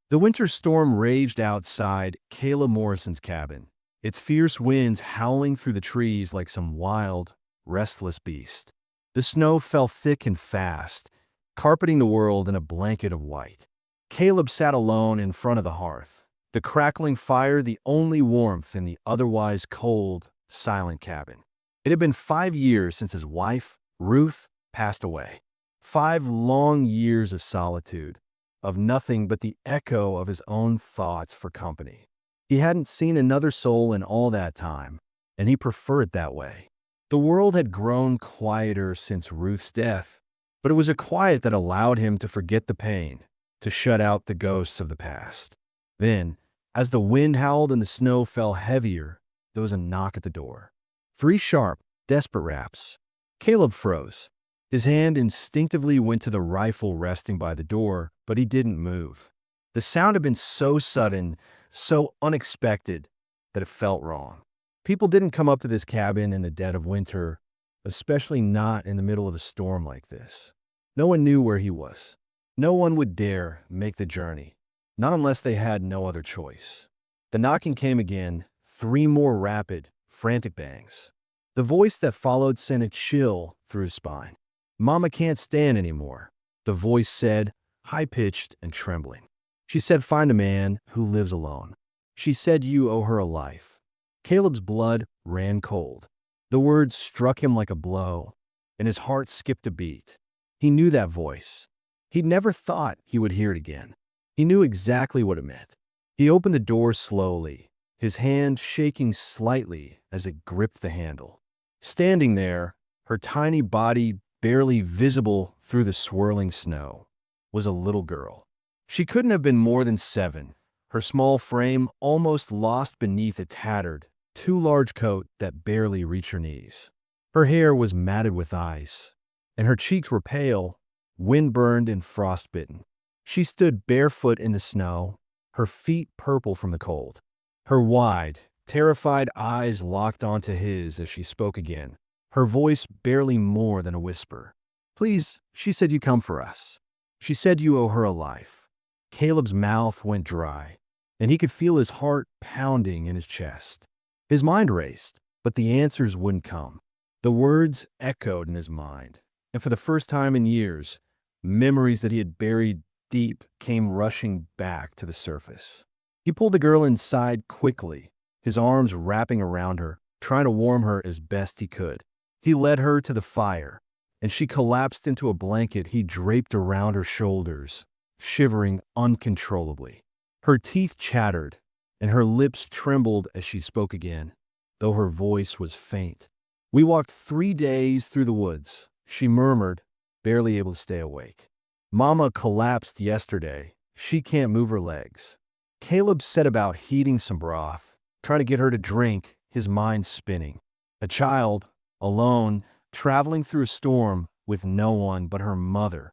The winter storm raged outside Caleb Morrison's cabin, its fierce winds howling through the trees like some wild, restless beast. The snow fell thick and fast, carpeting the world in a blanket of white. Caleb sat alone in front of the hearth, the crackling fire the only warmth in the otherwise cold, silent cabin. It had been 5 years since his wife, Ruth, passed away. 5 long years of solitude, of nothing but the echo of his own thoughts for company. He hadn't seen another soul in all that time, and he preferred it that way. The world had grown quieter since Ruth's death, but it was a quiet that allowed him to forget the pain, to shut out the ghosts of the past. Then, as the wind howled and the snow fell heavier, there was a knock at the door. 3 sharp, desperate raps. Caleb froze. His hand instinctively went to the rifle resting by the door, but he didn't move. The sound had been so sudden, so unexpected, that it felt wrong. People didn't come up to this cabin in the dead of winter, especially not in the middle of a storm like this. No one knew where he was. No one would dare make the journey, not unless they had no other choice. The knocking came again, 3 more rapid, frantic bangs. The voice that followed sent a chill through his spine. "Mama can't stand anymore," the voice said, high-pitched and trembling. She said, "Find a man who lives alone." She said, "You owe her a life." Caleb's blood ran cold. The words struck him like a blow, and his heart skipped a beat. He knew that voice. He'd never thought he would hear it again. He knew exactly what it meant. He opened the door slowly, his hand shaking slightly as it gripped the handle. Standing there, her tiny body barely visible through the swirling snow, was a little girl. She couldn't have been more than 7, her small frame almost lost beneath a tattered, too large coat that barely reached her knees. Her hair was matted with ice, and her cheeks were pale, wind-burned and frostbitten. She stood barefoot in the snow, her feet purple from the cold. Her wide, terrified eyes locked onto his as she spoke again, her voice barely more than a whisper. "Please," she said, "you come for us." She said you owe her a life. Caleb's mouth went dry, and he could feel his heart pounding in his chest. His mind raced, but the answers wouldn't come. The words echoed in his mind, and for the first time in years, memories that he had buried deep came rushing back to the surface. He pulled the girl inside quickly, his arms wrapping around her, trying to warm her as best he could. He led her to the fire, and she collapsed into a blanket he draped around her shoulders, shivering uncontrollably. Her teeth chattered, and her lips trembled as she spoke again, though her voice was faint. "We walked 3 days through the woods," she murmured, barely able to stay awake. "Mama collapsed yesterday. She can't move her legs." Caleb set about heating some broth, trying to get her to drink, his mind spinning. A child, alone, traveling through a storm with no one but her mother,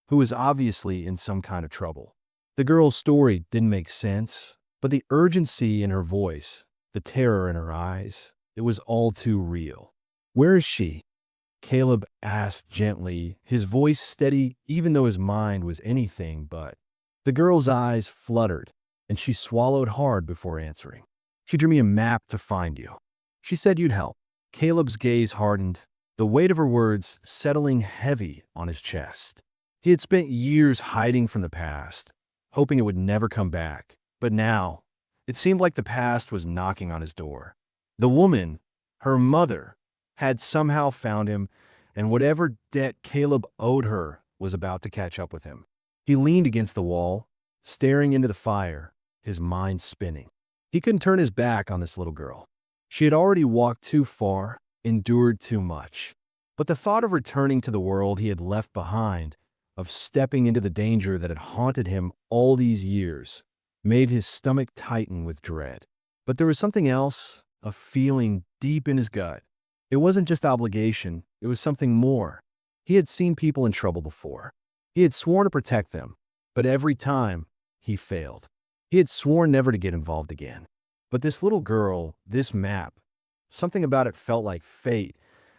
who was obviously in some kind of trouble. The girl's story didn't make sense, but the urgency in her voice, the terror in her eyes, it was all too real. "Where is she?" Caleb asked gently, his voice steady even though his mind was anything but. The girl's eyes fluttered, and she swallowed hard before answering. "She drew me a map to find you. She said you'd help." Caleb's gaze hardened, the weight of her words settling heavy on his chest. He had spent years hiding from the past, hoping it would never come back. But now, it seemed like the past was knocking on his door. The woman, her mother, had somehow found him, and whatever debt Caleb owed her was about to catch up with him. He leaned against the wall, staring into the fire, his mind spinning. He couldn't turn his back on this little girl. She had already walked too far, endured too much. But the thought of returning to the world he had left behind, of stepping into the danger that had haunted him all these years, made his stomach tighten with dread. But there was something else, a feeling deep in his gut. It wasn't just obligation, it was something more. He had seen people in trouble before. He had sworn to protect them, but every time, he failed. He had sworn never to get involved again. But this little girl, this map, something about it felt like fate,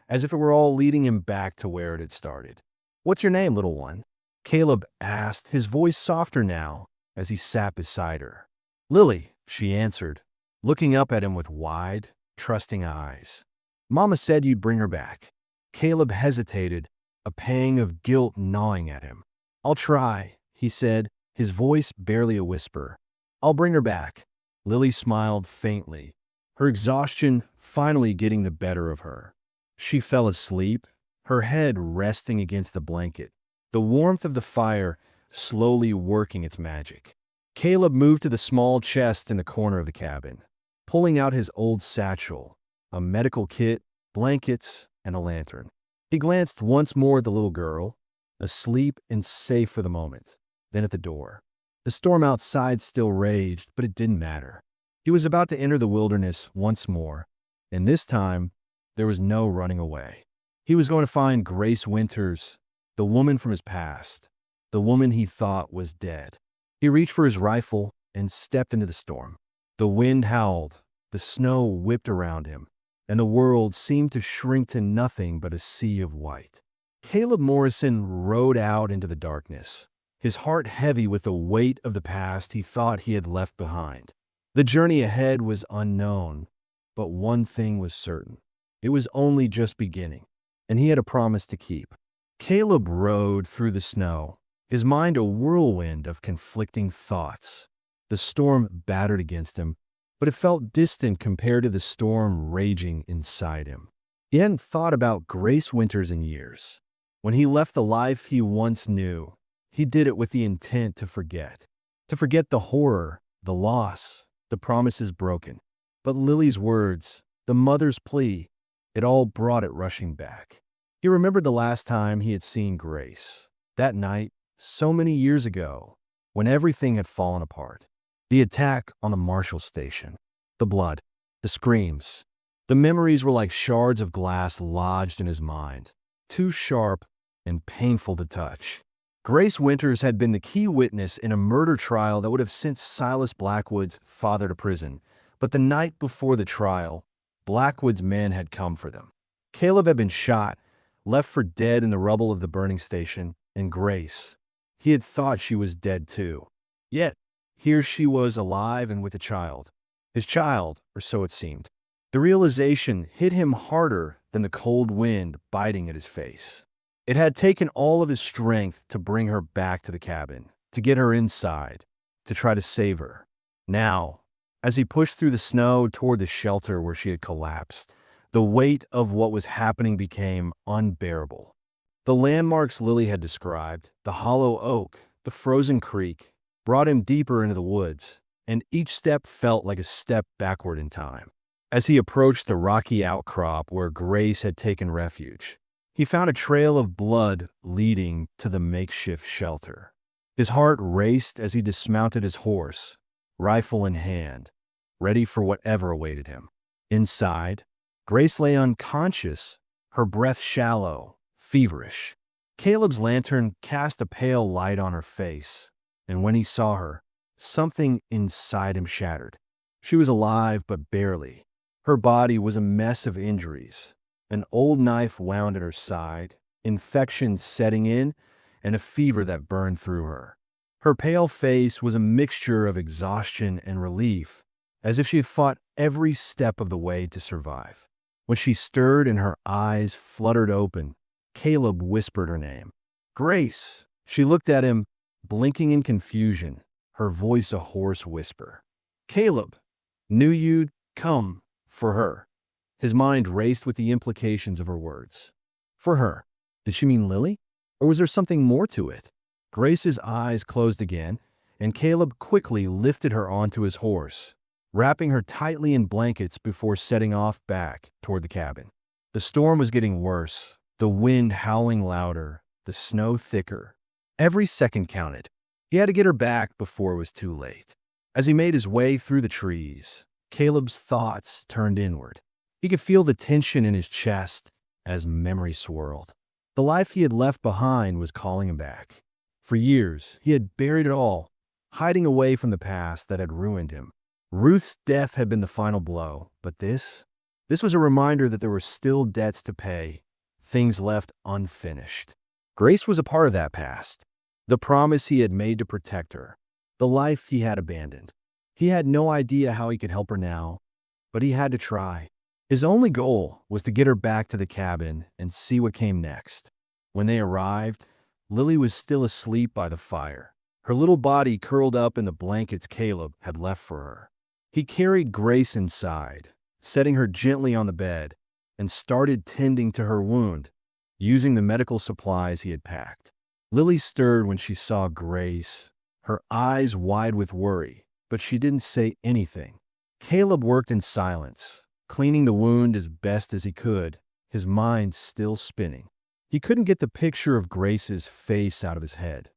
as if it were all leading him back to where it had started. "What's your name, little one?" Caleb asked, his voice softer now, as he sat beside her. "Lily," she answered, looking up at him with wide, trusting eyes. "Mama said you'd bring her back." Caleb hesitated, a pang of guilt gnawing at him. "I'll try," he said, his voice barely a whisper. "I'll bring her back." Lily smiled faintly, her exhaustion finally getting the better of her. She fell asleep, her head resting against the blanket, the warmth of the fire slowly working its magic. Caleb moved to the small chest in the corner of the cabin, pulling out his old satchel, a medical kit, blankets, and a lantern. He glanced once more at the little girl, asleep and safe for the moment, then at the door. The storm outside still raged, but it didn't matter. He was about to enter the wilderness once more, and this time there was no running away. He was going to find Grace Winters, the woman from his past, the woman he thought was dead. He reached for his rifle and stepped into the storm. The wind howled, the snow whipped around him, and the world seemed to shrink to nothing but a sea of white. Caleb Morrison rode out into the darkness, his heart heavy with the weight of the past he thought he had left behind. The journey ahead was unknown, but one thing was certain. It was only just beginning, and he had a promise to keep. Caleb rode through the snow, his mind a whirlwind of conflicting thoughts. The storm battered against him, but it felt distant compared to the storm raging inside him. He hadn't thought about Grace Winters in years. When he left the life he once knew, he did it with the intent to forget the horror, the loss, the promises broken. But Lily's words, the mother's plea, it all brought it rushing back. He remembered the last time he had seen Grace. That night, so many years ago, when everything had fallen apart. The attack on the Marshall station, the blood, the screams. The memories were like shards of glass lodged in his mind, too sharp and painful to touch. Grace Winters had been the key witness in a murder trial that would have sent Silas Blackwood's father to prison. But the night before the trial, Blackwood's men had come for them. Caleb had been shot, left for dead in the rubble of the burning station, and Grace, he had thought she was dead too. Yet, here she was alive and with a child. His child, or so it seemed. The realization hit him harder than the cold wind biting at his face. It had taken all of his strength to bring her back to the cabin, to get her inside, to try to save her. Now, as he pushed through the snow toward the shelter where she had collapsed, the weight of what was happening became unbearable. The landmarks Lily had described, the hollow oak, the frozen creek, brought him deeper into the woods, and each step felt like a step backward in time. As he approached the rocky outcrop where Grace had taken refuge, he found a trail of blood leading to the makeshift shelter. His heart raced as he dismounted his horse, rifle in hand, ready for whatever awaited him. Inside, Grace lay unconscious, her breath shallow, feverish. Caleb's lantern cast a pale light on her face, and when he saw her, something inside him shattered. She was alive, but barely. Her body was a mess of injuries. An old knife wound at her side, infection setting in, and a fever that burned through her. Her pale face was a mixture of exhaustion and relief, as if she had fought every step of the way to survive. When she stirred and her eyes fluttered open, Caleb whispered her name. "Grace!" She looked at him, blinking in confusion, her voice a hoarse whisper. "Caleb! Knew you'd come for her." His mind raced with the implications of her words. For her. Did she mean Lily? Or was there something more to it? Grace's eyes closed again, and Caleb quickly lifted her onto his horse, wrapping her tightly in blankets before setting off back toward the cabin. The storm was getting worse, the wind howling louder, the snow thicker. Every second counted. He had to get her back before it was too late. As he made his way through the trees, Caleb's thoughts turned inward. He could feel the tension in his chest as memory swirled. The life he had left behind was calling him back. For years, he had buried it all, hiding away from the past that had ruined him. Ruth's death had been the final blow, but this was a reminder that there were still debts to pay, things left unfinished. Grace was a part of that past, the promise he had made to protect her, the life he had abandoned. He had no idea how he could help her now, but he had to try. His only goal was to get her back to the cabin and see what came next. When they arrived, Lily was still asleep by the fire, her little body curled up in the blankets Caleb had left for her. He carried Grace inside, setting her gently on the bed, and started tending to her wound, using the medical supplies he had packed. Lily stirred when she saw Grace, her eyes wide with worry, but she didn't say anything. Caleb worked in silence, cleaning the wound as best as he could, his mind still spinning. He couldn't get the picture of Grace's face out of his head.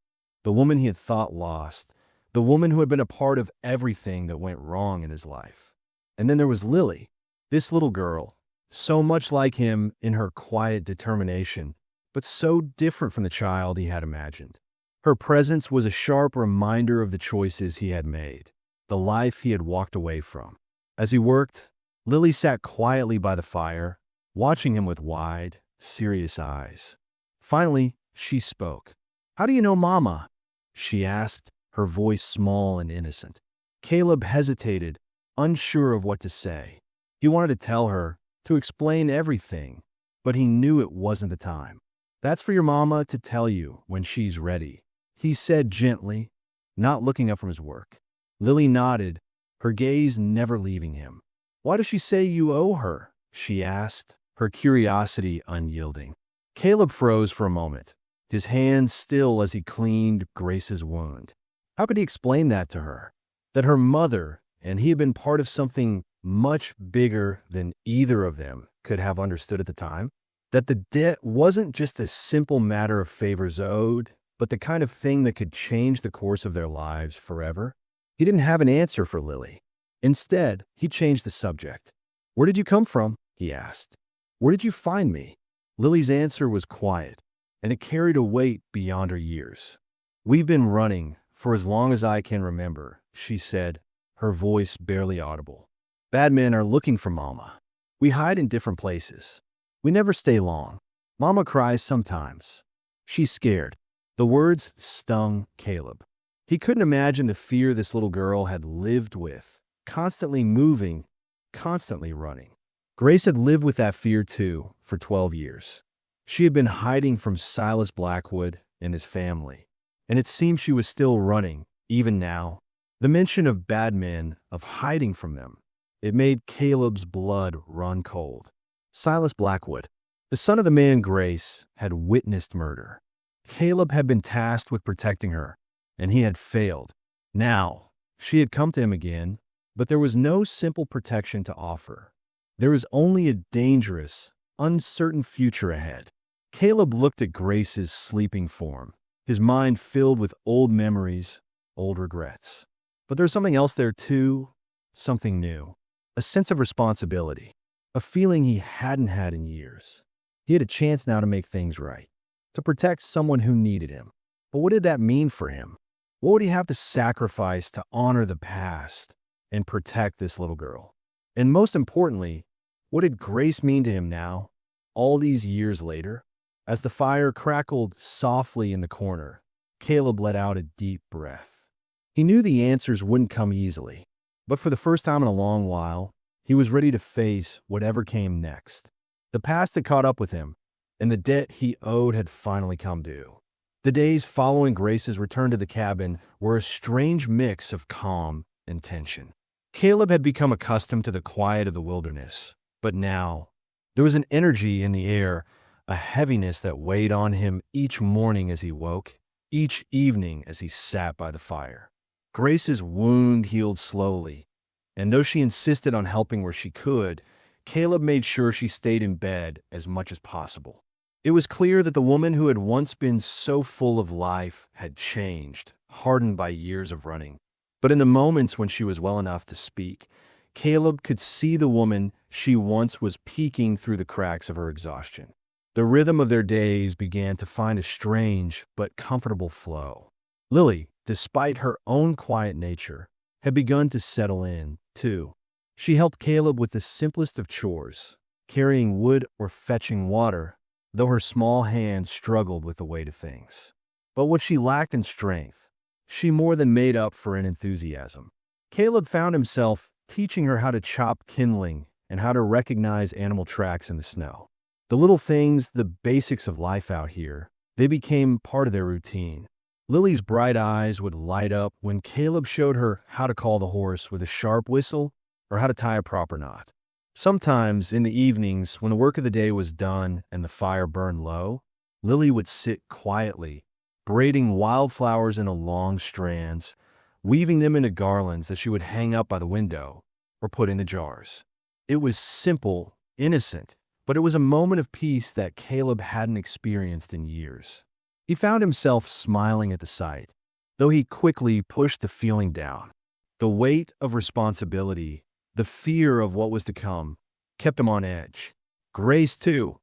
The woman he had thought lost, the woman who had been a part of everything that went wrong in his life. And then there was Lily, this little girl, so much like him in her quiet determination, but so different from the child he had imagined. Her presence was a sharp reminder of the choices he had made, the life he had walked away from. As he worked, Lily sat quietly by the fire, watching him with wide, serious eyes. Finally, she spoke. "How do you know Mama?" she asked, her voice small and innocent. Caleb hesitated, unsure of what to say. He wanted to tell her, to explain everything, but he knew it wasn't the time. "That's for your mama to tell you when she's ready," he said gently, not looking up from his work. Lily nodded, her gaze never leaving him. "Why does she say you owe her?" she asked, her curiosity unyielding. Caleb froze for a moment, his hands still as he cleaned Grace's wound. How could he explain that to her? That her mother and he had been part of something much bigger than either of them could have understood at the time? That the debt wasn't just a simple matter of favors owed, but the kind of thing that could change the course of their lives forever? He didn't have an answer for Lily. Instead, he changed the subject. "Where did you come from?" he asked. "Where did you find me?" Lily's answer was quiet, and it carried a weight beyond her years. "We've been running for as long as I can remember," she said, her voice barely audible. "Bad men are looking for Mama. We hide in different places. We never stay long. Mama cries sometimes. She's scared." The words stung Caleb. He couldn't imagine the fear this little girl had lived with, constantly moving, constantly running. Grace had lived with that fear too for 12 years. She had been hiding from Silas Blackwood and his family, and it seemed she was still running, even now. The mention of bad men, of hiding from them, it made Caleb's blood run cold. Silas Blackwood, the son of the man Grace had witnessed murder. Caleb had been tasked with protecting her, and he had failed. Now, she had come to him again, but there was no simple protection to offer. There was only a dangerous, uncertain future ahead. Caleb looked at Grace's sleeping form, his mind filled with old memories, old regrets. But there was something else there too, something new. A sense of responsibility, a feeling he hadn't had in years. He had a chance now to make things right, to protect someone who needed him. But what did that mean for him? What would he have to sacrifice to honor the past and protect this little girl? And most importantly, what did Grace mean to him now, all these years later? As the fire crackled softly in the corner, Caleb let out a deep breath. He knew the answers wouldn't come easily, but for the first time in a long while, he was ready to face whatever came next. The past had caught up with him, and the debt he owed had finally come due. The days following Grace's return to the cabin were a strange mix of calm and tension. Caleb had become accustomed to the quiet of the wilderness, but now there was an energy in the air, a heaviness that weighed on him each morning as he woke, each evening as he sat by the fire. Grace's wound healed slowly, and though she insisted on helping where she could, Caleb made sure she stayed in bed as much as possible. It was clear that the woman who had once been so full of life had changed, hardened by years of running. But in the moments when she was well enough to speak, Caleb could see the woman she once was peeking through the cracks of her exhaustion. The rhythm of their days began to find a strange but comfortable flow. Lily, despite her own quiet nature, had begun to settle in, too. She helped Caleb with the simplest of chores, carrying wood or fetching water, though her small hands struggled with the weight of things. But what she lacked in strength, she more than made up for in enthusiasm. Caleb found himself teaching her how to chop kindling and how to recognize animal tracks in the snow. The little things, the basics of life out here, they became part of their routine. Lily's bright eyes would light up when Caleb showed her how to call the horse with a sharp whistle or how to tie a proper knot. Sometimes, in the evenings, when the work of the day was done and the fire burned low, Lily would sit quietly, braiding wildflowers into long strands, weaving them into garlands that she would hang up by the window or put into jars. It was simple, innocent, but it was a moment of peace that Caleb hadn't experienced in years. He found himself smiling at the sight, though he quickly pushed the feeling down. The weight of responsibility, the fear of what was to come, kept him on edge. Grace, too,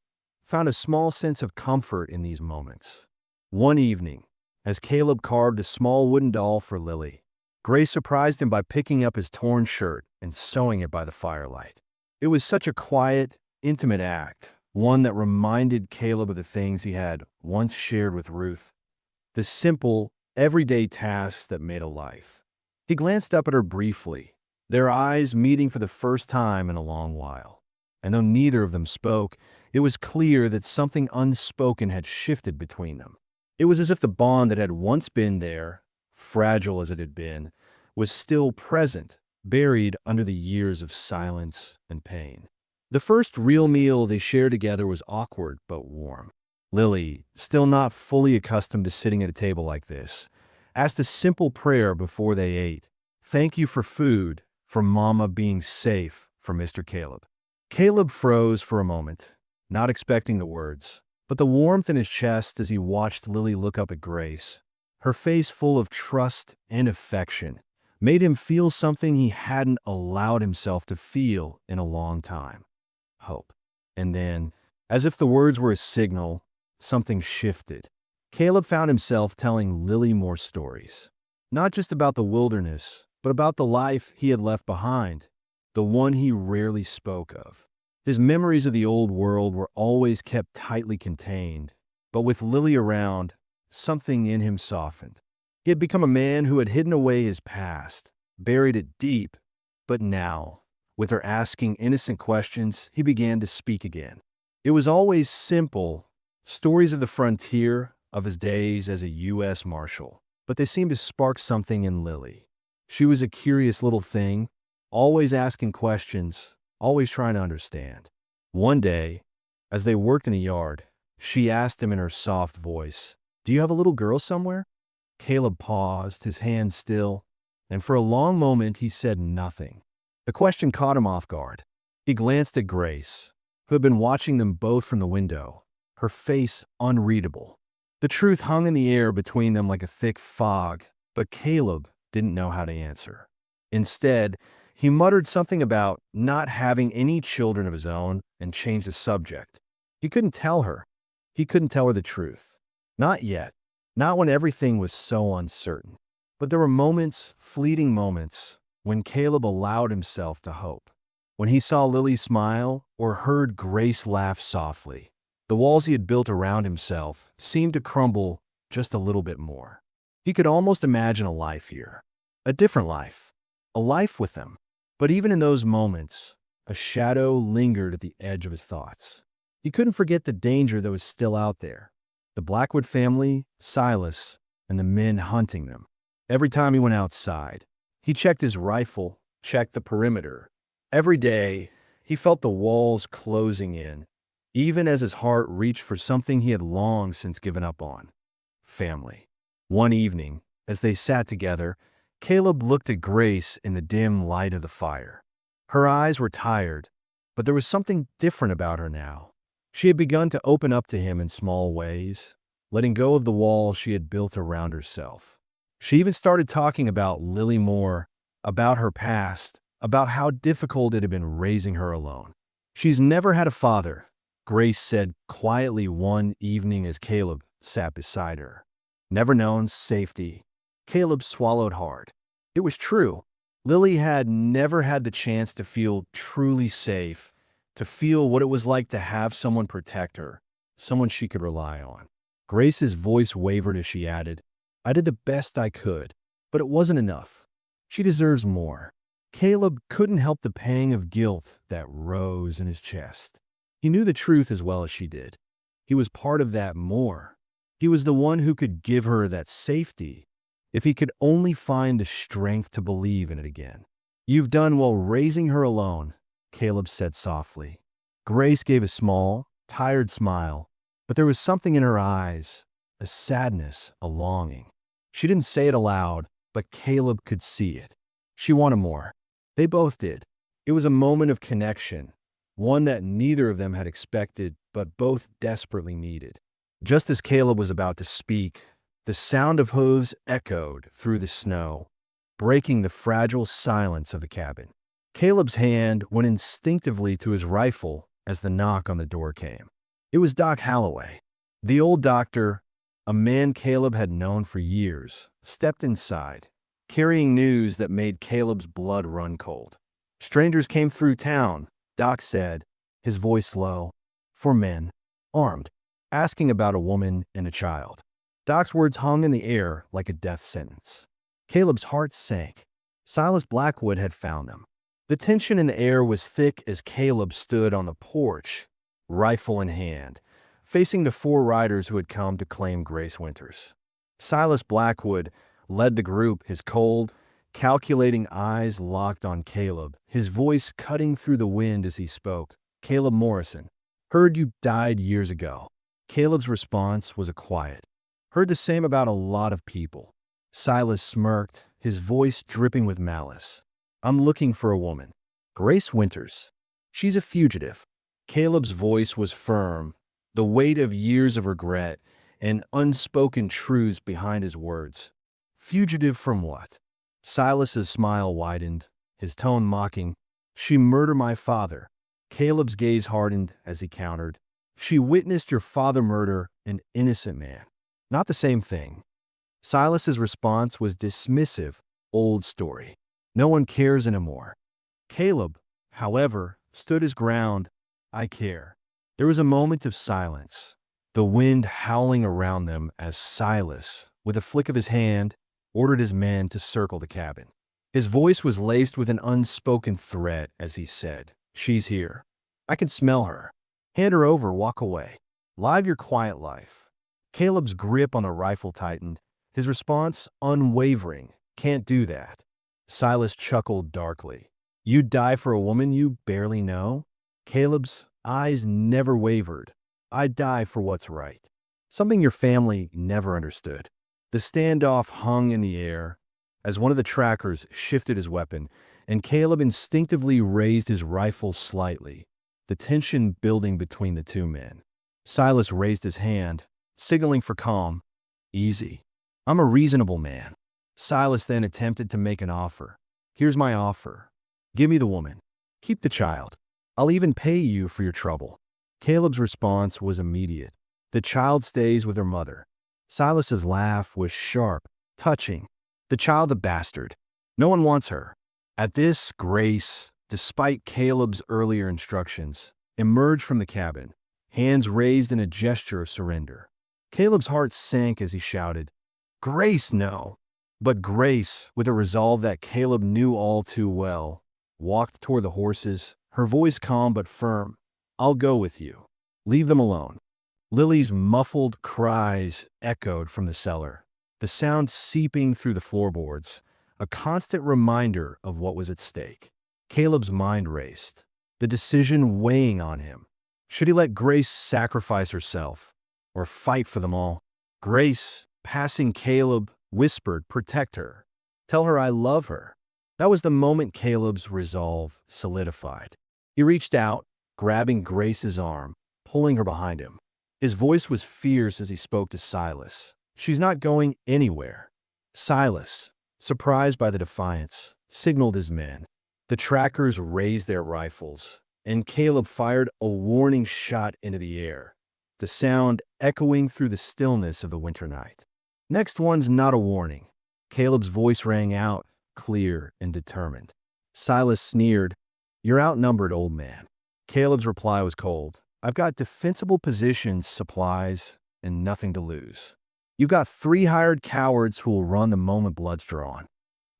found a small sense of comfort in these moments. One evening, as Caleb carved a small wooden doll for Lily, Grace surprised him by picking up his torn shirt and sewing it by the firelight. It was such a quiet, intimate act, one that reminded Caleb of the things he had once shared with Ruth, the simple, everyday tasks that made a life. He glanced up at her briefly, their eyes meeting for the first time in a long while. And though neither of them spoke, it was clear that something unspoken had shifted between them. It was as if the bond that had once been there, fragile as it had been, was still present, buried under the years of silence and pain. The first real meal they shared together was awkward but warm. Lily, still not fully accustomed to sitting at a table like this, asked a simple prayer before they ate. "Thank you for food, for Mama being safe, for Mr. Caleb." Caleb froze for a moment, not expecting the words, but the warmth in his chest as he watched Lily look up at Grace, her face full of trust and affection, made him feel something he hadn't allowed himself to feel in a long time. Hope. And then, as if the words were a signal, something shifted. Caleb found himself telling Lily more stories. Not just about the wilderness, but about the life he had left behind, the one he rarely spoke of. His memories of the old world were always kept tightly contained, but with Lily around, something in him softened. He had become a man who had hidden away his past, buried it deep, but now, with her asking innocent questions, he began to speak again. It was always simple, stories of the frontier, of his days as a U.S. Marshal, but they seemed to spark something in Lily. She was a curious little thing, always asking questions, always trying to understand. One day, as they worked in the yard, she asked him in her soft voice, "Do you have a little girl somewhere?" Caleb paused, his hand still, and for a long moment he said nothing. The question caught him off guard. He glanced at Grace, who had been watching them both from the window, her face unreadable. The truth hung in the air between them like a thick fog, but Caleb didn't know how to answer. Instead, he muttered something about not having any children of his own and changed the subject. He couldn't tell her. He couldn't tell her the truth. Not yet. Not when everything was so uncertain. But there were moments, fleeting moments, when Caleb allowed himself to hope. When he saw Lily smile or heard Grace laugh softly, the walls he had built around himself seemed to crumble just a little bit more. He could almost imagine a life here. A different life. A life with them. But even in those moments, a shadow lingered at the edge of his thoughts. He couldn't forget the danger that was still out there. The Blackwood family, Silas, and the men hunting them. Every time he went outside, he checked his rifle, checked the perimeter. Every day, he felt the walls closing in, even as his heart reached for something he had long since given up on: family. One evening, as they sat together, Caleb looked at Grace in the dim light of the fire. Her eyes were tired, but there was something different about her now. She had begun to open up to him in small ways, letting go of the wall she had built around herself. She even started talking about Lily more, about her past, about how difficult it had been raising her alone. "She's never had a father," Grace said quietly one evening as Caleb sat beside her. "Never known safety." Caleb swallowed hard. It was true. Lily had never had the chance to feel truly safe, to feel what it was like to have someone protect her, someone she could rely on. Grace's voice wavered as she added, "I did the best I could. But it wasn't enough. She deserves more. Caleb couldn't help the pang of guilt that rose in his chest. He knew the truth as well as she did. He was part of that more. He was the one who could give her that safety, if he could only find the strength to believe in it again. "You've done well raising her alone," Caleb said softly. Grace gave a small, tired smile, but there was something in her eyes, a sadness, a longing. She didn't say it aloud, but Caleb could see it. She wanted more. They both did. It was a moment of connection, one that neither of them had expected, but both desperately needed. Just as Caleb was about to speak, the sound of hooves echoed through the snow, breaking the fragile silence of the cabin. Caleb's hand went instinctively to his rifle as the knock on the door came. It was Doc Holloway. The old doctor, a man Caleb had known for years, stepped inside, carrying news that made Caleb's blood run cold. "Strangers came through town," Doc said, his voice low, "4 men, armed, asking about a woman and a child." Doc's words hung in the air like a death sentence. Caleb's heart sank. Silas Blackwood had found them. The tension in the air was thick as Caleb stood on the porch, rifle in hand, facing the 4 riders who had come to claim Grace Winters. Silas Blackwood led the group, his cold, calculating eyes locked on Caleb, his voice cutting through the wind as he spoke. "Caleb Morrison, heard you died years ago." Caleb's response was a quiet. "Heard the same about a lot of people." Silas smirked, his voice dripping with malice. "I'm looking for a woman. Grace Winters. She's a fugitive." Caleb's voice was firm, the weight of years of regret and unspoken truths behind his words. "Fugitive from what?" Silas's smile widened, his tone mocking. "She murdered my father." Caleb's gaze hardened as he countered. "She witnessed your father murder an innocent man." "Not the same thing." Silas's response was dismissive. "Old story. No one cares anymore." Caleb, however, stood his ground. "I care." There was a moment of silence, the wind howling around them as Silas, with a flick of his hand, ordered his men to circle the cabin. His voice was laced with an unspoken threat as he said, "She's here. I can smell her. Hand her over, walk away. Live your quiet life." Caleb's grip on the rifle tightened, his response unwavering. "Can't do that." Silas chuckled darkly. "You'd die for a woman you barely know?" Caleb's eyes never wavered. "I'd die for what's right." Something your family never understood. The standoff hung in the air as one of the trackers shifted his weapon, and Caleb instinctively raised his rifle slightly, the tension building between the 2 men. Silas raised his hand, signaling for calm. "Easy. I'm a reasonable man." Silas then attempted to make an offer. "Here's my offer. Give me the woman. Keep the child. I'll even pay you for your trouble." Caleb's response was immediate. "The child stays with her mother." Silas's laugh was sharp, touching. "The child's a bastard. No one wants her." At this, Grace, despite Caleb's earlier instructions, emerged from the cabin, hands raised in a gesture of surrender. Caleb's heart sank as he shouted, "Grace, no!" But Grace, with a resolve that Caleb knew all too well, walked toward the horses, her voice calm but firm. "I'll go with you. Leave them alone." Lily's muffled cries echoed from the cellar, the sound seeping through the floorboards, a constant reminder of what was at stake. Caleb's mind raced, the decision weighing on him. Should he let Grace sacrifice herself, or fight for them all? Grace, passing Caleb, whispered, "Protect her. Tell her I love her." That was the moment Caleb's resolve solidified. He reached out, grabbing Grace's arm, pulling her behind him. His voice was fierce as he spoke to Silas. "She's not going anywhere." Silas, surprised by the defiance, signaled his men. The trackers raised their rifles, and Caleb fired a warning shot into the air, the sound echoing through the stillness of the winter night. "Next one's not a warning." Caleb's voice rang out, clear and determined. Silas sneered, "You're outnumbered, old man." Caleb's reply was cold. "I've got defensible positions, supplies, and nothing to lose." You've got 3 hired cowards who will run the moment blood's drawn."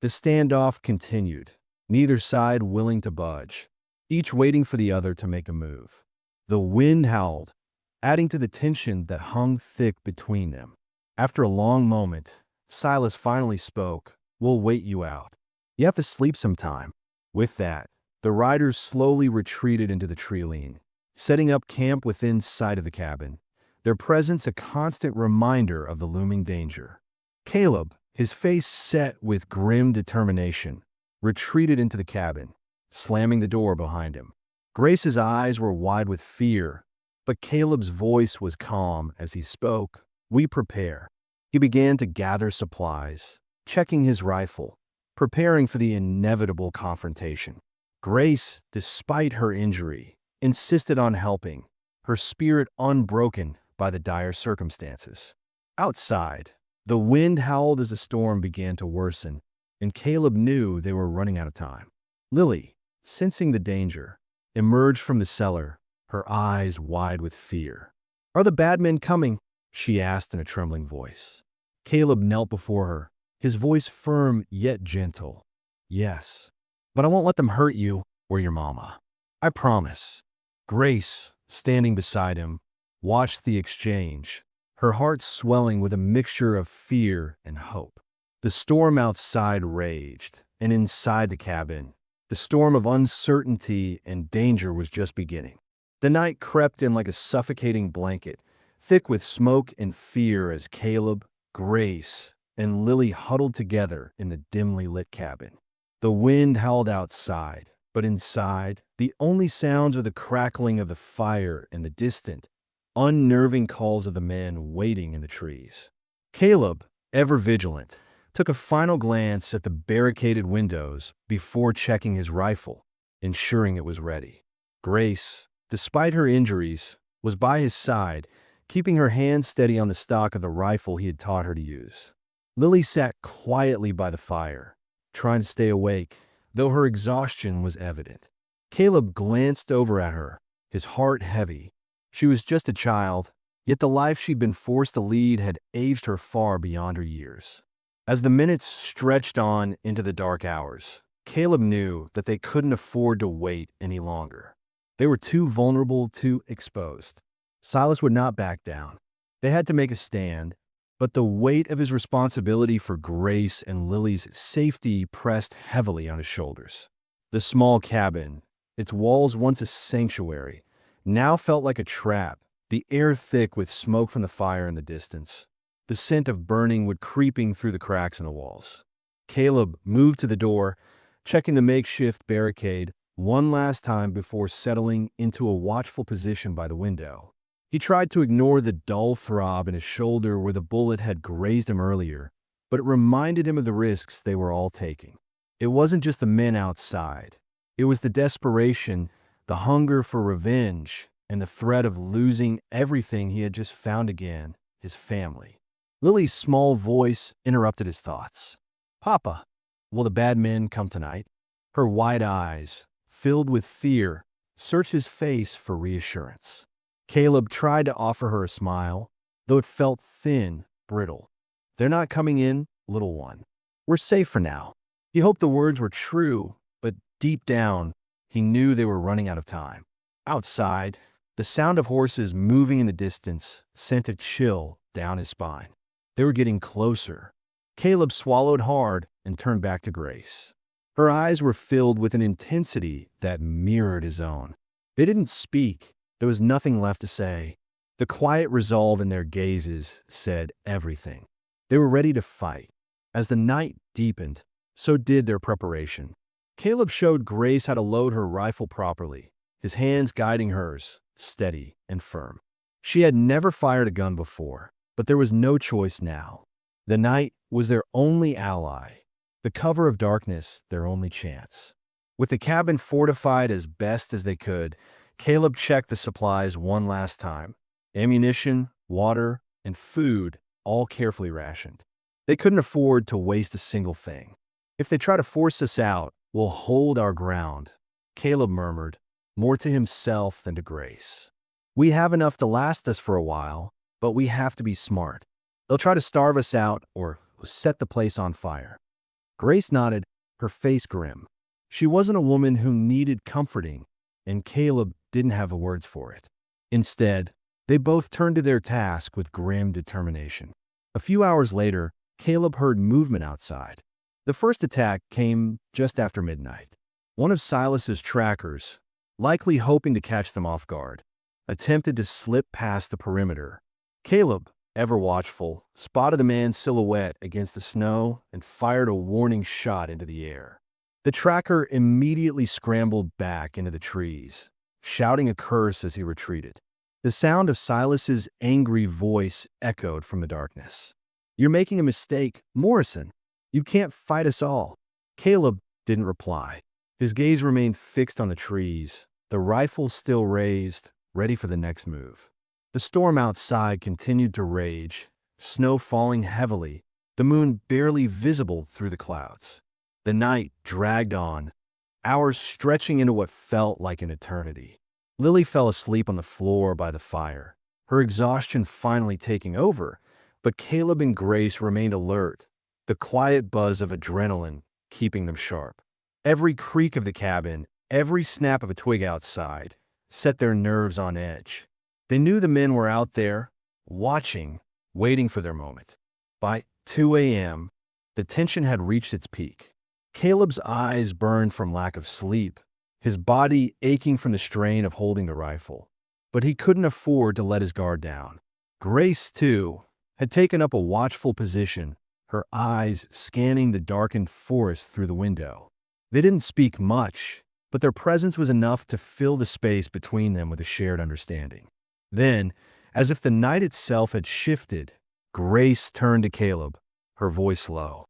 The standoff continued, neither side willing to budge, each waiting for the other to make a move. The wind howled, adding to the tension that hung thick between them. After a long moment, Silas finally spoke. "We'll wait you out. You have to sleep sometime." With that, the riders slowly retreated into the tree-line, setting up camp within sight of the cabin, their presence a constant reminder of the looming danger. Caleb, his face set with grim determination, retreated into the cabin, slamming the door behind him. Grace's eyes were wide with fear, but Caleb's voice was calm as he spoke. "We prepare." He began to gather supplies, checking his rifle, preparing for the inevitable confrontation. Grace, despite her injury, insisted on helping, her spirit unbroken by the dire circumstances. Outside, the wind howled as the storm began to worsen, and Caleb knew they were running out of time. Lily, sensing the danger, emerged from the cellar, her eyes wide with fear. "Are the bad men coming?" she asked in a trembling voice. Caleb knelt before her, his voice firm yet gentle. "Yes, but I won't let them hurt you or your mama. I promise." Grace, standing beside him, watched the exchange, her heart swelling with a mixture of fear and hope. The storm outside raged, and inside the cabin, the storm of uncertainty and danger was just beginning. The night crept in like a suffocating blanket, thick with smoke and fear as Caleb, Grace, and Lily huddled together in the dimly lit cabin. The wind howled outside, but inside, the only sounds are the crackling of the fire and the distant, unnerving calls of the men waiting in the trees. Caleb, ever vigilant, took a final glance at the barricaded windows before checking his rifle, ensuring it was ready. Grace, despite her injuries, was by his side, keeping her hand steady on the stock of the rifle he had taught her to use. Lily sat quietly by the fire, trying to stay awake, though her exhaustion was evident. Caleb glanced over at her, his heart heavy. She was just a child, yet the life she'd been forced to lead had aged her far beyond her years. As the minutes stretched on into the dark hours, Caleb knew that they couldn't afford to wait any longer. They were too vulnerable, too exposed. Silas would not back down. They had to make a stand, but the weight of his responsibility for Grace and Lily's safety pressed heavily on his shoulders. The small cabin, its walls once a sanctuary, now felt like a trap, the air thick with smoke from the fire in the distance, the scent of burning wood creeping through the cracks in the walls. Caleb moved to the door, checking the makeshift barricade one last time before settling into a watchful position by the window. He tried to ignore the dull throb in his shoulder where the bullet had grazed him earlier, but it reminded him of the risks they were all taking. It wasn't just the men outside. It was the desperation, the hunger for revenge, and the threat of losing everything he had just found again, his family. Lily's small voice interrupted his thoughts. "Papa, will the bad men come tonight?" Her wide eyes, filled with fear, searched his face for reassurance. Caleb tried to offer her a smile, though it felt thin, brittle. "They're not coming in, little one. We're safe for now." He hoped the words were true, but deep down, he knew they were running out of time. Outside, the sound of horses moving in the distance sent a chill down his spine. They were getting closer. Caleb swallowed hard and turned back to Grace. Her eyes were filled with an intensity that mirrored his own. They didn't speak. There was nothing left to say. The quiet resolve in their gazes said everything. They were ready to fight. As the night deepened, so did their preparation. Caleb showed Grace how to load her rifle properly, his hands guiding hers, steady and firm. She had never fired a gun before, but there was no choice now. The night was their only ally, the cover of darkness their only chance. With the cabin fortified as best as they could, Caleb checked the supplies one last time. Ammunition, water, and food, all carefully rationed. They couldn't afford to waste a single thing. "If they try to force us out, we'll hold our ground," Caleb murmured, more to himself than to Grace. "We have enough to last us for a while, but we have to be smart." They'll try to starve us out or set the place on fire. Grace nodded, her face grim. She wasn't a woman who needed comforting, and Caleb didn't have the words for it. Instead, they both turned to their task with grim determination. A few hours later, Caleb heard movement outside. The first attack came just after midnight. One of Silas's trackers, likely hoping to catch them off guard, attempted to slip past the perimeter. Caleb, ever watchful, spotted the man's silhouette against the snow and fired a warning shot into the air. The tracker immediately scrambled back into the trees, shouting a curse as he retreated. The sound of Silas's angry voice echoed from the darkness. "You're making a mistake, Morrison. You can't fight us all." Caleb didn't reply. His gaze remained fixed on the trees, the rifle still raised, ready for the next move. The storm outside continued to rage, snow falling heavily, the moon barely visible through the clouds. The night dragged on, hours stretching into what felt like an eternity. Lily fell asleep on the floor by the fire, her exhaustion finally taking over, but Caleb and Grace remained alert, the quiet buzz of adrenaline keeping them sharp. Every creak of the cabin, every snap of a twig outside, set their nerves on edge. They knew the men were out there, watching, waiting for their moment. By 2 a.m., the tension had reached its peak. Caleb's eyes burned from lack of sleep, his body aching from the strain of holding the rifle. But he couldn't afford to let his guard down. Grace, too, had taken up a watchful position, her eyes scanning the darkened forest through the window. They didn't speak much, but their presence was enough to fill the space between them with a shared understanding. Then, as if the night itself had shifted, Grace turned to Caleb, her voice low.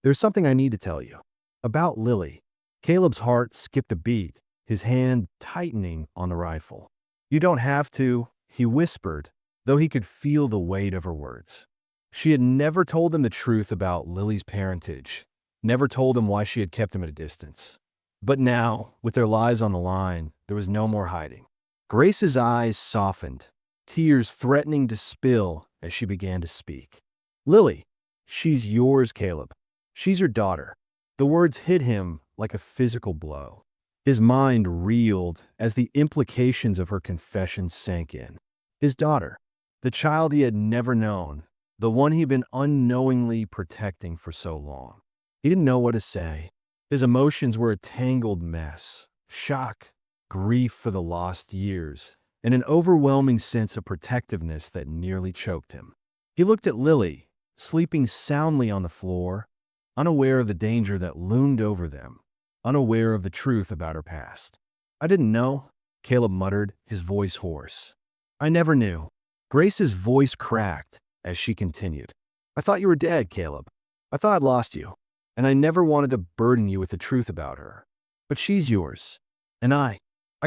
"There's something I need to tell you. About Lily." Caleb's heart skipped a beat, his hand tightening on the rifle. "You don't have to," he whispered, though he could feel the weight of her words. She had never told him the truth about Lily's parentage, never told him why she had kept him at a distance. But now, with their lives on the line, there was no more hiding. Grace's eyes softened, tears threatening to spill as she began to speak. "Lily, she's yours, Caleb. She's your daughter." The words hit him like a physical blow. His mind reeled as the implications of her confession sank in. His daughter, the child he had never known, the one he'd been unknowingly protecting for so long. He didn't know what to say. His emotions were a tangled mess. Shock, grief for the lost years, and an overwhelming sense of protectiveness that nearly choked him. He looked at Lily, sleeping soundly on the floor, unaware of the danger that loomed over them, unaware of the truth about her past. "I didn't know," Caleb muttered, his voice hoarse. "I never knew." Grace's voice cracked as she continued. "I thought you were dead, Caleb. I thought I'd lost you, and I never wanted to burden you with the truth about her. But she's yours, and I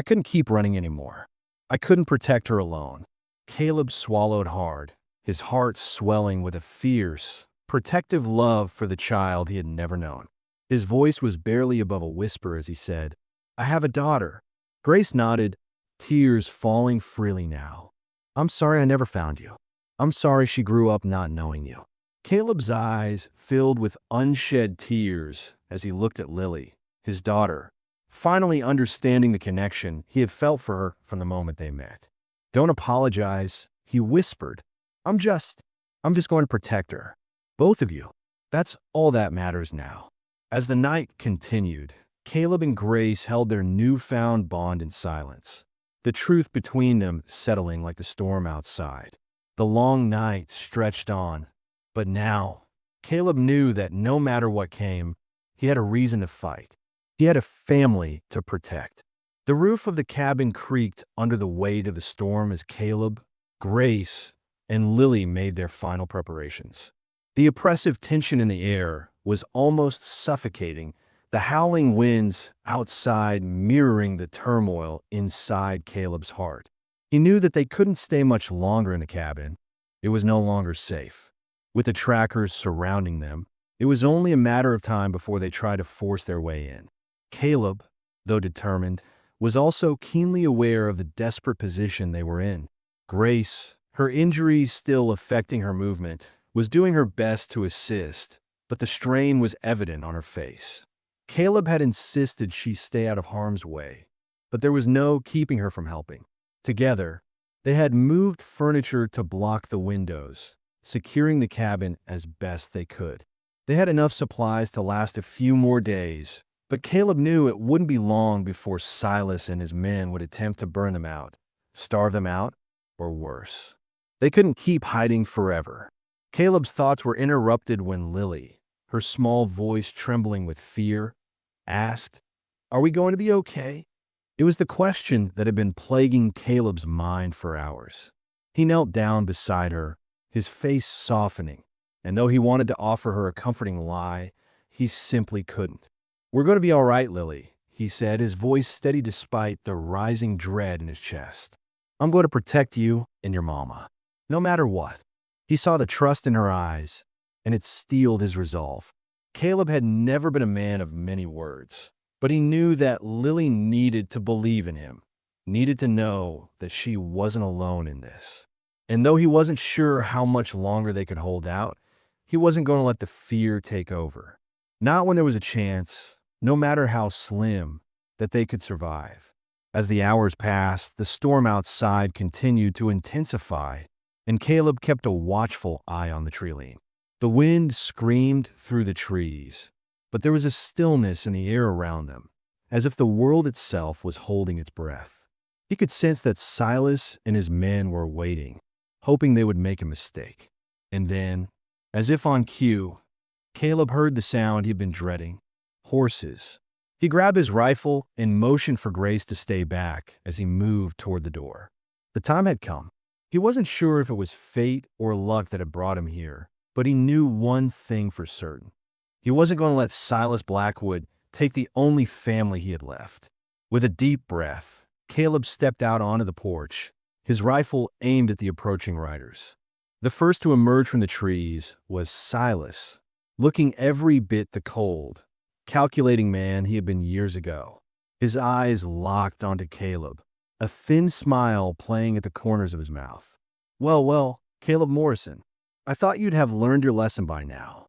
couldn't keep running anymore. I couldn't protect her alone." Caleb swallowed hard, his heart swelling with a fierce, protective love for the child he had never known. His voice was barely above a whisper as he said, "I have a daughter." Grace nodded, tears falling freely now. "I'm sorry I never found you. I'm sorry she grew up not knowing you." Caleb's eyes filled with unshed tears as he looked at Lily, his daughter, finally understanding the connection he had felt for her from the moment they met. "Don't apologize," he whispered. I'm just going to protect her. Both of you. That's all that matters now." As the night continued, Caleb and Grace held their newfound bond in silence, the truth between them settling like the storm outside. The long night stretched on, but now, Caleb knew that no matter what came, he had a reason to fight. He had a family to protect. The roof of the cabin creaked under the weight of the storm as Caleb, Grace, and Lily made their final preparations. The oppressive tension in the air was almost suffocating, the howling winds outside mirroring the turmoil inside Caleb's heart. He knew that they couldn't stay much longer in the cabin. It was no longer safe. With the trackers surrounding them, it was only a matter of time before they tried to force their way in. Caleb, though determined, was also keenly aware of the desperate position they were in. Grace, her injuries still affecting her movement, was doing her best to assist, but the strain was evident on her face. Caleb had insisted she stay out of harm's way, but there was no keeping her from helping. Together, they had moved furniture to block the windows, securing the cabin as best they could. They had enough supplies to last a few more days, but Caleb knew it wouldn't be long before Silas and his men would attempt to burn them out, starve them out, or worse. They couldn't keep hiding forever. Caleb's thoughts were interrupted when Lily, her small voice trembling with fear, asked, "Are we going to be okay?" It was the question that had been plaguing Caleb's mind for hours. He knelt down beside her, his face softening, and though he wanted to offer her a comforting lie, he simply couldn't. "We're going to be all right, Lily," he said, his voice steady despite the rising dread in his chest. "I'm going to protect you and your mama, no matter what." He saw the trust in her eyes, and it steeled his resolve. Caleb had never been a man of many words, but he knew that Lily needed to believe in him, needed to know that she wasn't alone in this. And though he wasn't sure how much longer they could hold out, he wasn't going to let the fear take over. Not when there was a chance, no matter how slim, that they could survive. As the hours passed, the storm outside continued to intensify, and Caleb kept a watchful eye on the tree line. The wind screamed through the trees, but there was a stillness in the air around them, as if the world itself was holding its breath. He could sense that Silas and his men were waiting, hoping they would make a mistake. And then, as if on cue, Caleb heard the sound he'd been dreading: horses. He grabbed his rifle and motioned for Grace to stay back as he moved toward the door. The time had come. He wasn't sure if it was fate or luck that had brought him here, but he knew one thing for certain. He wasn't going to let Silas Blackwood take the only family he had left. With a deep breath, Caleb stepped out onto the porch, his rifle aimed at the approaching riders. The first to emerge from the trees was Silas, looking every bit the cold, calculating man he had been years ago. His eyes locked onto Caleb, a thin smile playing at the corners of his mouth. Well, Caleb Morrison, I thought you'd have learned your lesson by now."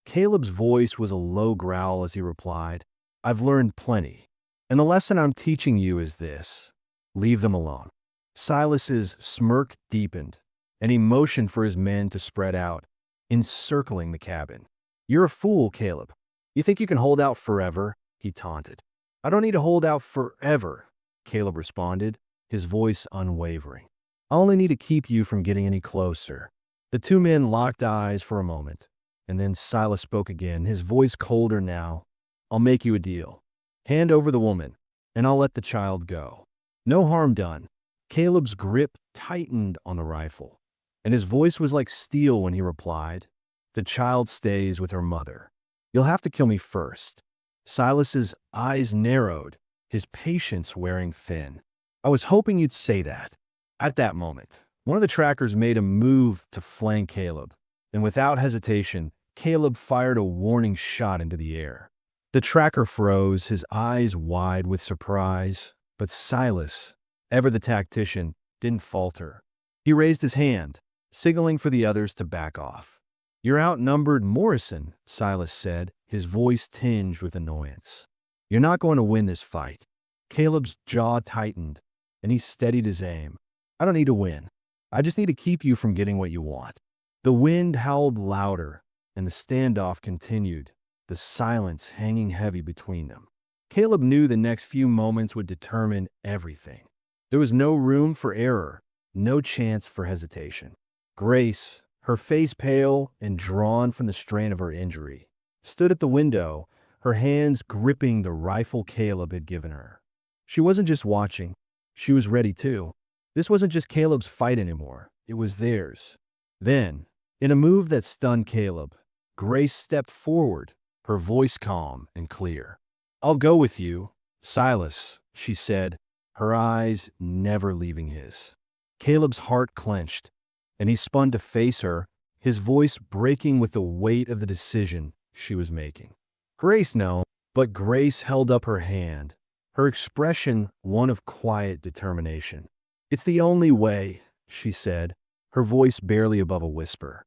Caleb's voice was a low growl as he replied, "I've learned plenty, and the lesson I'm teaching you is this: leave them alone." Silas's smirk deepened, and he motioned for his men to spread out, encircling the cabin. "You're a fool, Caleb. You think you can hold out forever?" he taunted. "I don't need to hold out forever," Caleb responded, his voice unwavering. "I only need to keep you from getting any closer." The two men locked eyes for a moment, and then Silas spoke again, his voice colder now. "I'll make you a deal. Hand over the woman, and I'll let the child go. No harm done." Caleb's grip tightened on the rifle, and his voice was like steel when he replied, "The child stays with her mother. You'll have to kill me first." Silas's eyes narrowed, his patience wearing thin. "I was hoping you'd say that." At that moment, one of the trackers made a move to flank Caleb, and without hesitation, Caleb fired a warning shot into the air. The tracker froze, his eyes wide with surprise, but Silas, ever the tactician, didn't falter. He raised his hand, signaling for the others to back off. "You're outnumbered, Morrison," Silas said, his voice tinged with annoyance. "You're not going to win this fight." Caleb's jaw tightened, and he steadied his aim. "I don't need to win. I just need to keep you from getting what you want." The wind howled louder, and the standoff continued, the silence hanging heavy between them. Caleb knew the next few moments would determine everything. There was no room for error, no chance for hesitation. Grace, her face pale and drawn from the strain of her injury, stood at the window, her hands gripping the rifle Caleb had given her. She wasn't just watching, she was ready too. This wasn't just Caleb's fight anymore, it was theirs. Then, in a move that stunned Caleb, Grace stepped forward, her voice calm and clear. "I'll go with you, Silas," she said, her eyes never leaving his. Caleb's heart clenched, and he spun to face her, his voice breaking with the weight of the decision she was making. "Grace, no." But Grace held up her hand, her expression one of quiet determination. "It's the only way," she said, her voice barely above a whisper.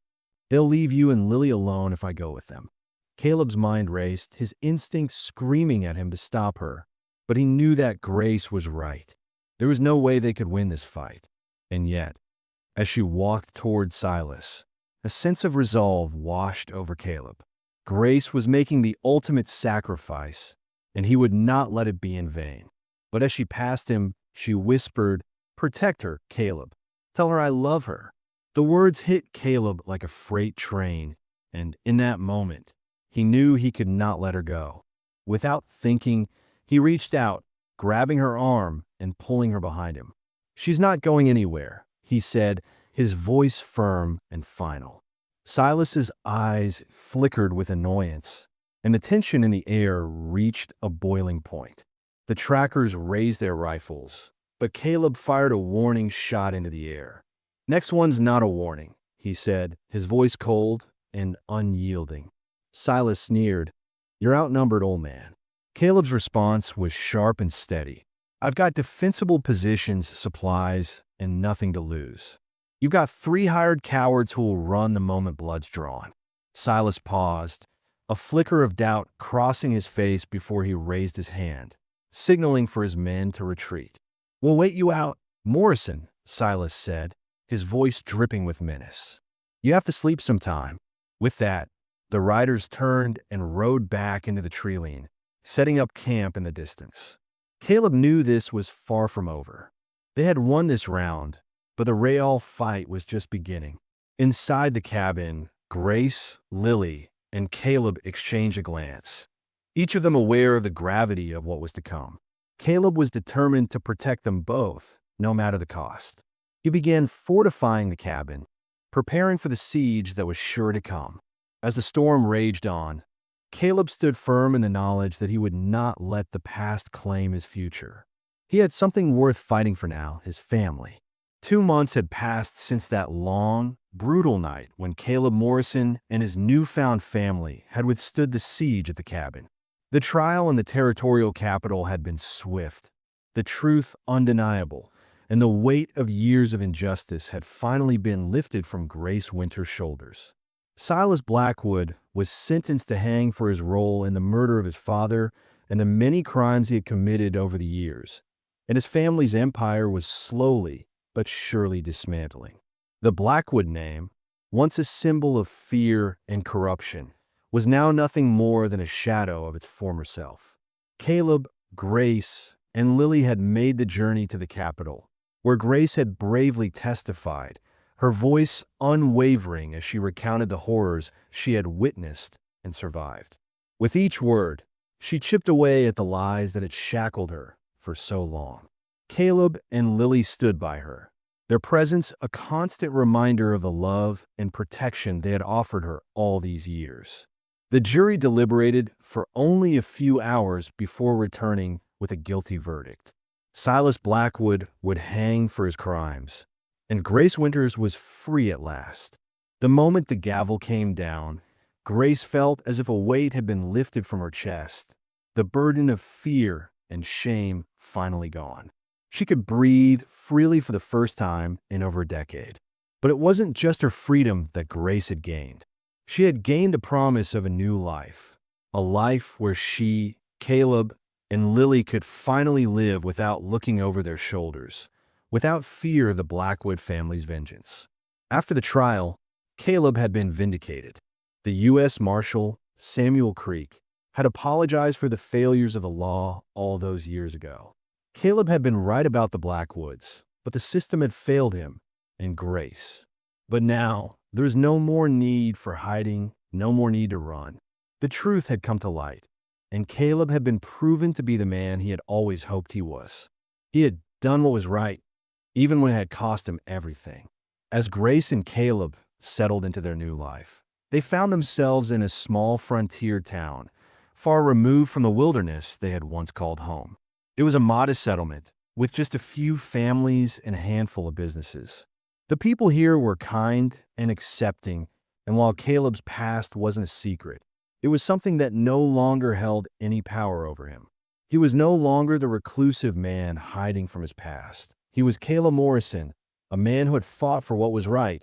They'll leave you and Lily alone if I go with them. Caleb's mind raced, his instincts screaming at him to stop her. But he knew that Grace was right. There was no way they could win this fight. And yet, as she walked toward Silas, a sense of resolve washed over Caleb. Grace was making the ultimate sacrifice, and he would not let it be in vain. But as she passed him, she whispered, "Protect her, Caleb. Tell her I love her." The words hit Caleb like a freight train, and in that moment, he knew he could not let her go. Without thinking, he reached out, grabbing her arm and pulling her behind him. "She's not going anywhere," he said, his voice firm and final. Silas's eyes flickered with annoyance, and the tension in the air reached a boiling point. The trackers raised their rifles, but Caleb fired a warning shot into the air. "Next one's not a warning," he said, his voice cold and unyielding. Silas sneered, "You're outnumbered, old man." Caleb's response was sharp and steady. "I've got defensible positions, supplies, and nothing to lose. You've got 3 hired cowards who will run the moment blood's drawn." Silas paused, a flicker of doubt crossing his face before he raised his hand, signaling for his men to retreat. "We'll wait you out, Morrison," Silas said, his voice dripping with menace. "You have to sleep sometime." With that, the riders turned and rode back into the treeline, setting up camp in the distance. Caleb knew this was far from over. They had won this round, but the real fight was just beginning. Inside the cabin, Grace, Lily, and Caleb exchanged a glance, each of them aware of the gravity of what was to come. Caleb was determined to protect them both, no matter the cost. He began fortifying the cabin, preparing for the siege that was sure to come. As the storm raged on, Caleb stood firm in the knowledge that he would not let the past claim his future. He had something worth fighting for now, his family. 2 months had passed since that long, brutal night when Caleb Morrison and his newfound family had withstood the siege at the cabin. The trial in the territorial capital had been swift, the truth undeniable, and the weight of years of injustice had finally been lifted from Grace Winter's shoulders. Silas Blackwood was sentenced to hang for his role in the murder of his father and the many crimes he had committed over the years, and his family's empire was slowly but surely dismantling. The Blackwood name, once a symbol of fear and corruption, was now nothing more than a shadow of its former self. Caleb, Grace, and Lily had made the journey to the capital, where Grace had bravely testified, her voice unwavering as she recounted the horrors she had witnessed and survived. With each word, she chipped away at the lies that had shackled her for so long. Caleb and Lily stood by her, their presence a constant reminder of the love and protection they had offered her all these years. The jury deliberated for only a few hours before returning with a guilty verdict. Silas Blackwood would hang for his crimes, and Grace Winters was free at last. The moment the gavel came down, Grace felt as if a weight had been lifted from her chest, the burden of fear and shame finally gone. She could breathe freely for the first time in over a decade. But it wasn't just her freedom that Grace had gained. She had gained the promise of a new life, a life where she, Caleb, and Lily could finally live without looking over their shoulders, without fear of the Blackwood family's vengeance. After the trial, Caleb had been vindicated. The U.S. Marshal, Samuel Creek, had apologized for the failures of the law all those years ago. Caleb had been right about the Blackwoods, but the system had failed him and Grace. But now, there was no more need for hiding, no more need to run. The truth had come to light, and Caleb had been proven to be the man he had always hoped he was. He had done what was right, even when it had cost him everything. As Grace and Caleb settled into their new life, they found themselves in a small frontier town, far removed from the wilderness they had once called home. It was a modest settlement, with just a few families and a handful of businesses. The people here were kind and accepting, and while Caleb's past wasn't a secret, it was something that no longer held any power over him. He was no longer the reclusive man hiding from his past. He was Caleb Morrison, a man who had fought for what was right,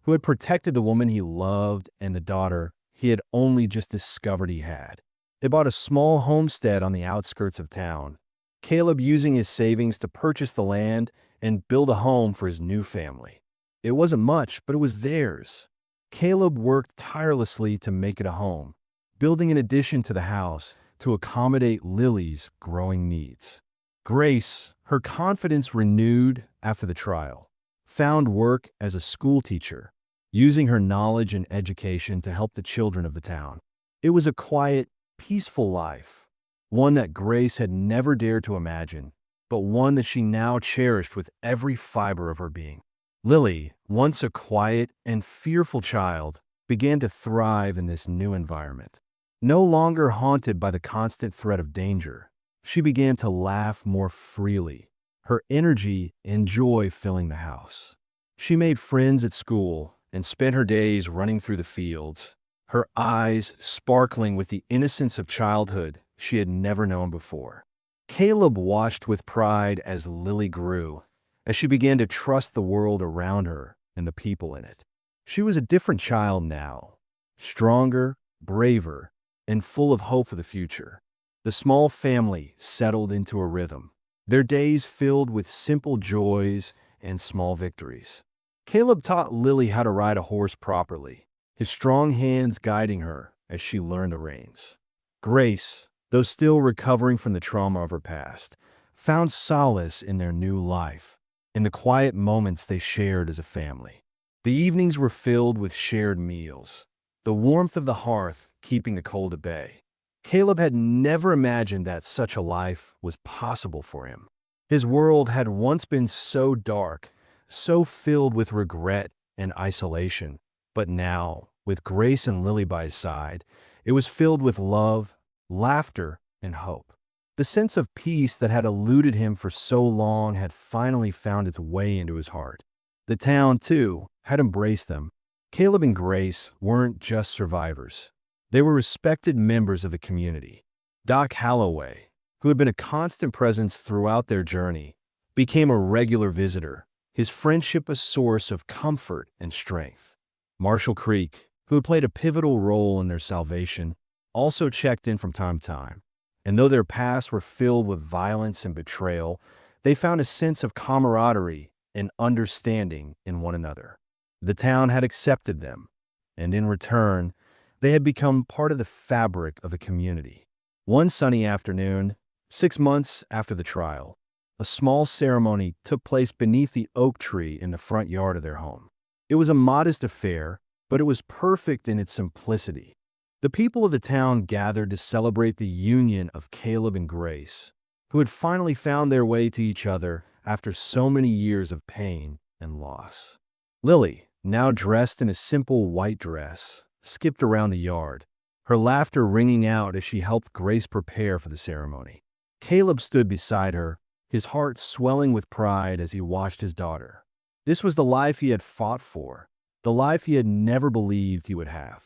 who had protected the woman he loved and the daughter he had only just discovered he had. They bought a small homestead on the outskirts of town, Caleb using his savings to purchase the land and build a home for his new family. It wasn't much, but it was theirs. Caleb worked tirelessly to make it a home, building an addition to the house to accommodate Lily's growing needs. Grace, her confidence renewed after the trial, found work as a school teacher, using her knowledge and education to help the children of the town. It was a quiet, peaceful life, one that Grace had never dared to imagine, but one that she now cherished with every fiber of her being. Lily, once a quiet and fearful child, began to thrive in this new environment. No longer haunted by the constant threat of danger, she began to laugh more freely, her energy and joy filling the house. She made friends at school and spent her days running through the fields, her eyes sparkling with the innocence of childhood she had never known before. Caleb watched with pride as Lily grew, as she began to trust the world around her and the people in it. She was a different child now, stronger, braver, and full of hope for the future. The small family settled into a rhythm, their days filled with simple joys and small victories. Caleb taught Lily how to ride a horse properly, his strong hands guiding her as she learned the reins. Grace, though still recovering from the trauma of her past, found solace in their new life, in the quiet moments they shared as a family. The evenings were filled with shared meals, the warmth of the hearth keeping the cold at bay. Caleb had never imagined that such a life was possible for him. His world had once been so dark, so filled with regret and isolation, but now, with Grace and Lily by his side, it was filled with love, laughter, and hope. The sense of peace that had eluded him for so long had finally found its way into his heart. The town, too, had embraced them. Caleb and Grace weren't just survivors. They were respected members of the community. Doc Holloway, who had been a constant presence throughout their journey, became a regular visitor, his friendship a source of comfort and strength. Marshall Creek, who had played a pivotal role in their salvation, also checked in from time to time. And though their pasts were filled with violence and betrayal, they found a sense of camaraderie and understanding in one another. The town had accepted them, and in return, they had become part of the fabric of the community. One sunny afternoon, 6 months after the trial, a small ceremony took place beneath the oak tree in the front yard of their home. It was a modest affair, but it was perfect in its simplicity. The people of the town gathered to celebrate the union of Caleb and Grace, who had finally found their way to each other after so many years of pain and loss. Lily, now dressed in a simple white dress, skipped around the yard, her laughter ringing out as she helped Grace prepare for the ceremony. Caleb stood beside her, his heart swelling with pride as he watched his daughter. This was the life he had fought for, the life he had never believed he would have.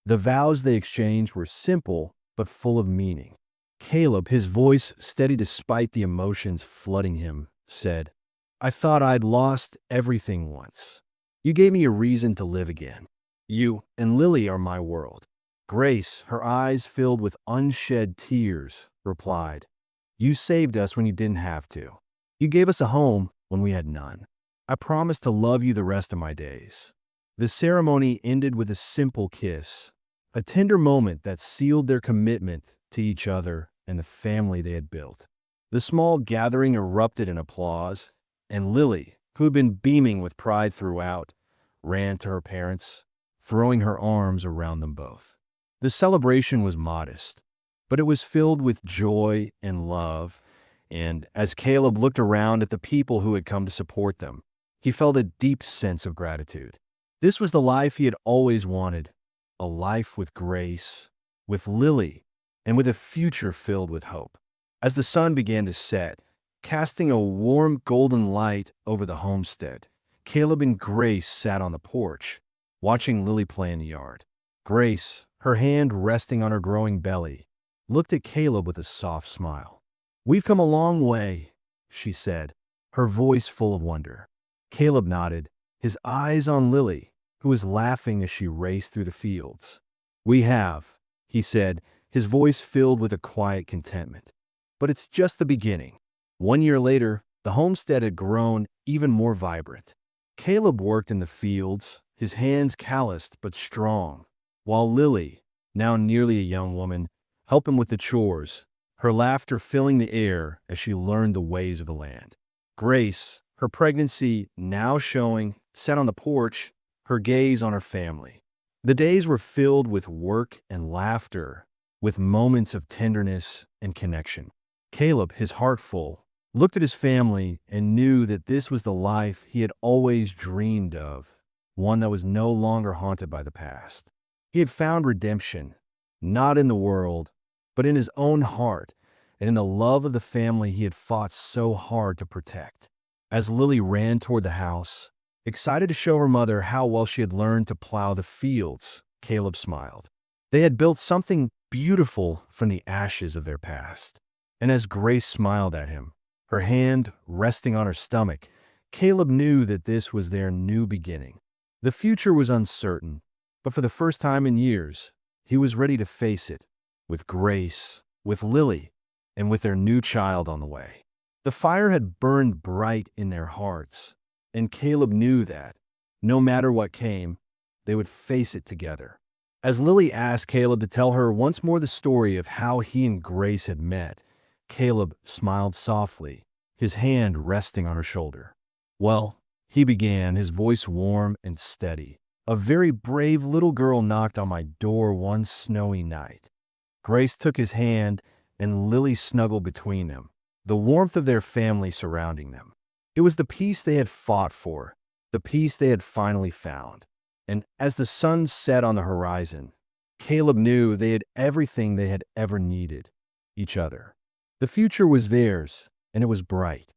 The vows they exchanged were simple but full of meaning. Caleb, his voice steady despite the emotions flooding him, said, "I thought I'd lost everything once. You gave me a reason to live again. You and Lily are my world." Grace, her eyes filled with unshed tears, replied, "You saved us when you didn't have to. You gave us a home when we had none. I promise to love you the rest of my days." The ceremony ended with a simple kiss, a tender moment that sealed their commitment to each other and the family they had built. The small gathering erupted in applause, and Lily, who had been beaming with pride throughout, ran to her parents, throwing her arms around them both. The celebration was modest, but it was filled with joy and love, and as Caleb looked around at the people who had come to support them, he felt a deep sense of gratitude. This was the life he had always wanted, a life with Grace, with Lily, and with a future filled with hope. As the sun began to set, casting a warm golden light over the homestead, Caleb and Grace sat on the porch, watching Lily play in the yard. Grace, her hand resting on her growing belly, looked at Caleb with a soft smile. "We've come a long way," she said, her voice full of wonder. Caleb nodded, his eyes on Lily, who was laughing as she raced through the fields. "We have," he said, his voice filled with a quiet contentment. "But it's just the beginning." 1 year later, the homestead had grown even more vibrant. Caleb worked in the fields, his hands calloused but strong, while Lily, now nearly a young woman, helped him with the chores, her laughter filling the air as she learned the ways of the land. Grace, her pregnancy now showing, sat on the porch, her gaze on her family. The days were filled with work and laughter, with moments of tenderness and connection. Caleb, his heart full, looked at his family and knew that this was the life he had always dreamed of, one that was no longer haunted by the past. He had found redemption, not in the world, but in his own heart and in the love of the family he had fought so hard to protect. As Lily ran toward the house, excited to show her mother how well she had learned to plow the fields, Caleb smiled. They had built something beautiful from the ashes of their past. And as Grace smiled at him, her hand resting on her stomach, Caleb knew that this was their new beginning. The future was uncertain, but for the first time in years, he was ready to face it, with Grace, with Lily, and with their new child on the way. The fire had burned bright in their hearts, and Caleb knew that, no matter what came, they would face it together. As Lily asked Caleb to tell her once more the story of how he and Grace had met, Caleb smiled softly, his hand resting on her shoulder. "Well," he began, his voice warm and steady, "a very brave little girl knocked on my door one snowy night." Grace took his hand, and Lily snuggled between them, the warmth of their family surrounding them. It was the peace they had fought for, the peace they had finally found. And as the sun set on the horizon, Caleb knew they had everything they had ever needed: each other. The future was theirs, and it was bright.